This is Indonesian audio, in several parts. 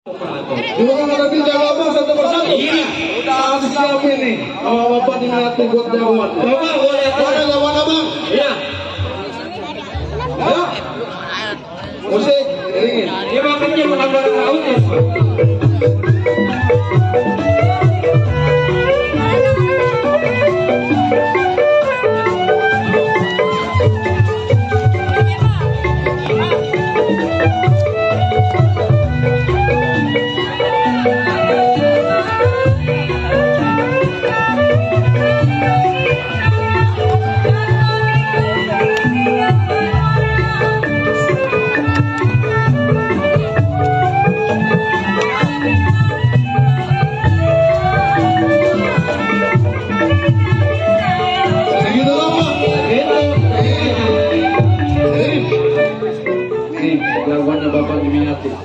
Juga kan ada jaga apa satu persatu. Iya. Udah siap ini. Kalau bapak dilatih buat jagoan. Bapak boleh. Ada lawan apa? Iya. Ayo. Musik, iringin. Dia makannya makan bareng laut ya.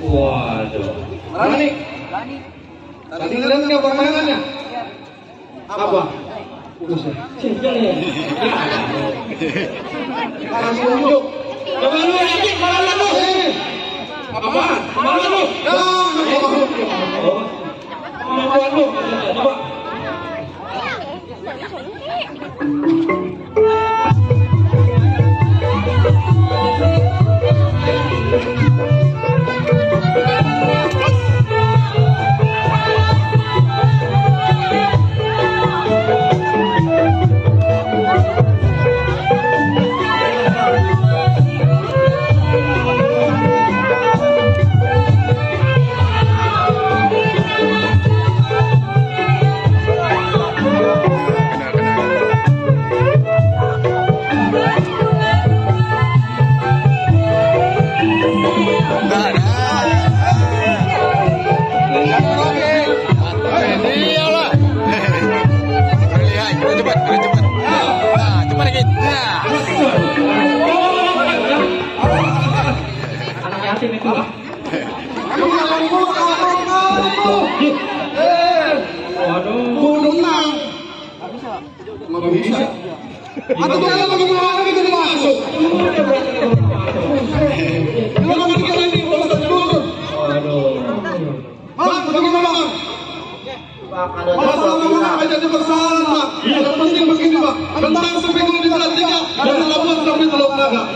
Waduh. Rani. Tadi lihatnya permainannya. Apa? Kasih unjuk. Coba lu aja, malah lu. Apa? Malah lu. Kemampuan lu. Coba.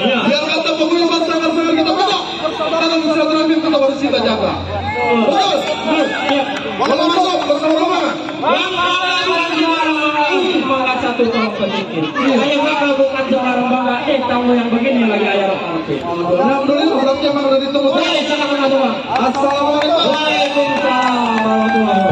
Biar kata pemilu sangat-sangat kita beda. Dalam silaturahmi kita harus kita jaga. Terus, malam-malam bersama-sama. Semangat satu tolong sedikit. Saya bakal bukan seorang bangga. Tamu yang begini lagi ayah partai. Alhamdulillah, berarti memang udah ditunggu. Assalamualaikum. Assalamualaikum. Waalaikumsalam.